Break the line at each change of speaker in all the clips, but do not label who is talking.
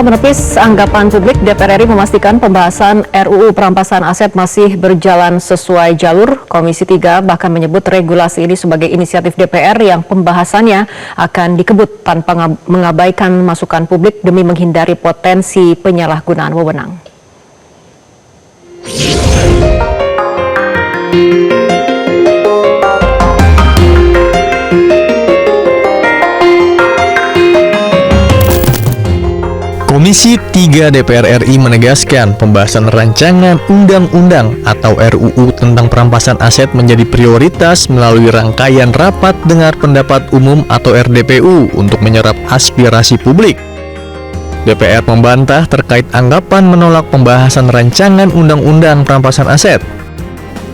Setelah menepis anggapan publik, DPR RI memastikan pembahasan RUU perampasan aset masih berjalan sesuai jalur. Komisi 3 bahkan menyebut regulasi ini sebagai inisiatif DPR yang pembahasannya akan dikebut tanpa mengabaikan masukan publik demi menghindari potensi penyalahgunaan wewenang.
Komisi 3 DPR RI menegaskan pembahasan rancangan undang-undang atau RUU tentang perampasan aset menjadi prioritas melalui rangkaian rapat dengar pendapat umum atau RDPU untuk menyerap aspirasi publik. DPR membantah terkait anggapan menolak pembahasan rancangan undang-undang perampasan aset.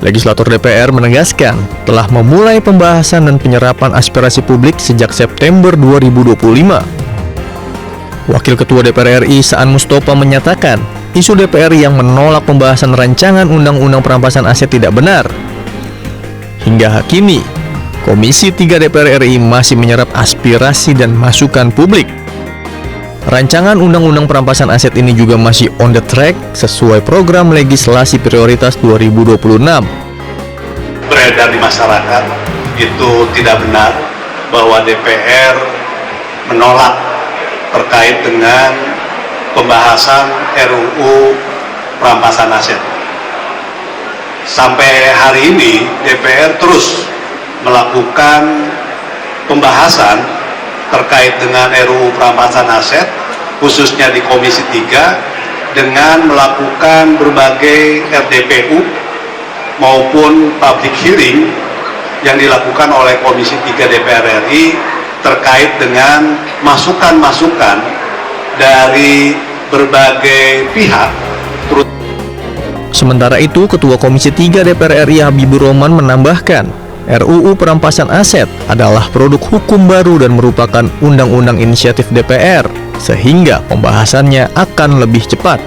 Legislator DPR menegaskan telah memulai pembahasan dan penyerapan aspirasi publik sejak September 2025. Wakil Ketua DPR RI Saan Mustofa menyatakan, isu DPR yang menolak pembahasan rancangan undang-undang perampasan aset tidak benar. Hingga kini, Komisi 3 DPR RI masih menyerap aspirasi dan masukan publik. Rancangan undang-undang perampasan aset ini juga masih on the track sesuai program legislasi prioritas 2026.
Beredar di masyarakat itu tidak benar bahwa DPR menolak terkait dengan pembahasan RUU perampasan aset. Sampai hari ini DPR terus melakukan pembahasan terkait dengan RUU perampasan aset, khususnya di Komisi 3, dengan melakukan berbagai RDPU maupun public hearing yang dilakukan oleh Komisi 3 DPR RI terkait dengan masukan-masukan dari berbagai pihak.
Sementara itu, Ketua Komisi 3 DPR RI Habibur Rahman menambahkan, RUU perampasan aset adalah produk hukum baru dan merupakan undang-undang inisiatif DPR, sehingga pembahasannya akan lebih cepat.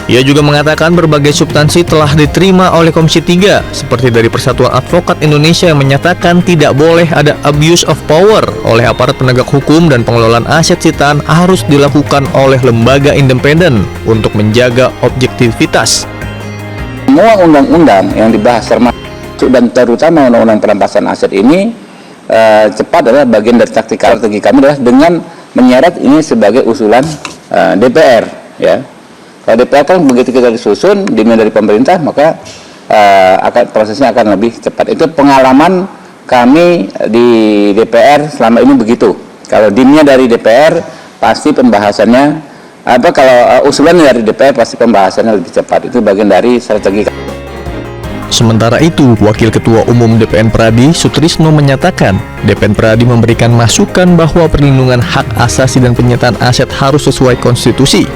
Ia juga mengatakan berbagai substansi telah diterima oleh Komisi 3, seperti dari Persatuan Advokat Indonesia yang menyatakan tidak boleh ada abuse of power oleh aparat penegak hukum dan pengelolaan aset sitaan harus dilakukan oleh lembaga independen untuk menjaga objektivitas.
Semua undang-undang yang dibahas termasuk dan terutama undang-undang perampasan aset ini cepat adalah bagian dari strategi kami adalah dengan menyeret ini sebagai usulan DPR, ya. Kalau DPR kan begitu kita disusun dimulai dari pemerintah, maka prosesnya akan lebih cepat. Itu pengalaman kami di DPR selama ini begitu. Kalau dimnya dari DPR pasti pembahasannya kalau usulan dari DPR pasti pembahasannya lebih cepat. Itu bagian dari strategi.
Sementara itu, Wakil Ketua Umum DPN Pradi, Sutrisno menyatakan, DPN Pradi memberikan masukan bahwa perlindungan hak asasi dan penyitaan aset harus sesuai konstitusi.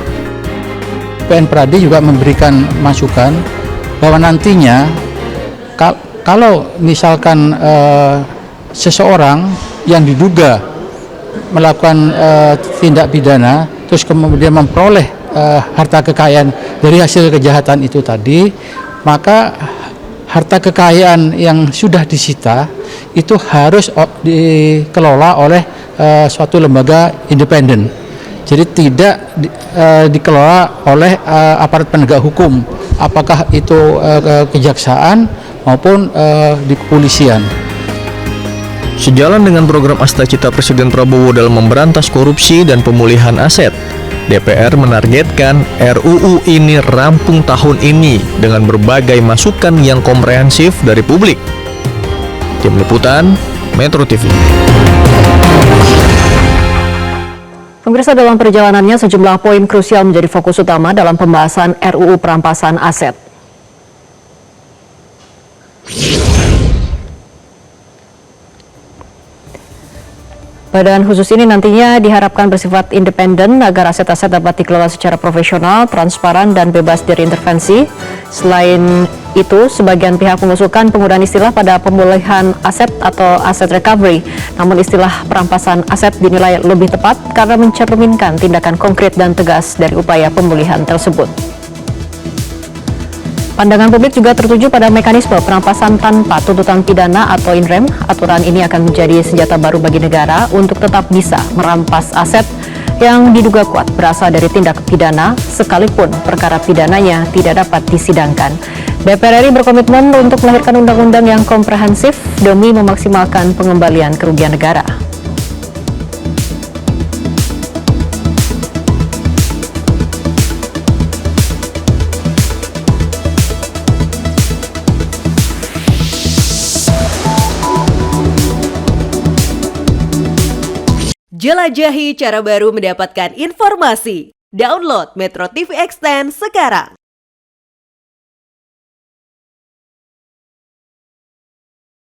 DPN Pradi juga memberikan masukan bahwa nantinya kalau misalkan seseorang yang diduga melakukan tindak pidana terus kemudian memperoleh harta kekayaan dari hasil kejahatan itu tadi, maka harta kekayaan yang sudah disita itu harus dikelola oleh suatu lembaga independen. Jadi tidak dikelola oleh aparat penegak hukum, apakah itu kejaksaan maupun di kepolisian.
Sejalan dengan program Astacita Presiden Prabowo dalam memberantas korupsi dan pemulihan aset, DPR menargetkan RUU ini rampung tahun ini dengan berbagai masukan yang komprehensif dari publik. Tim Liputan, Metro TV.
Pemirsa, dalam perjalanannya sejumlah poin krusial menjadi fokus utama dalam pembahasan RUU perampasan aset. Badan khusus ini nantinya diharapkan bersifat independen agar aset-aset dapat dikelola secara profesional, transparan, dan bebas dari intervensi. Selain itu, sebagian pihak mengusulkan penggunaan istilah pada pemulihan aset atau aset recovery. Namun istilah perampasan aset dinilai lebih tepat karena mencerminkan tindakan konkret dan tegas dari upaya pemulihan tersebut. Pandangan publik juga tertuju pada mekanisme perampasan tanpa tuntutan pidana atau in rem. Aturan ini akan menjadi senjata baru bagi negara untuk tetap bisa merampas aset yang diduga kuat berasal dari tindak pidana, sekalipun perkara pidananya tidak dapat disidangkan. DPR RI berkomitmen untuk melahirkan undang-undang yang komprehensif demi memaksimalkan pengembalian kerugian negara.
Jelajahi cara baru mendapatkan informasi. Download Metro TV Extend sekarang.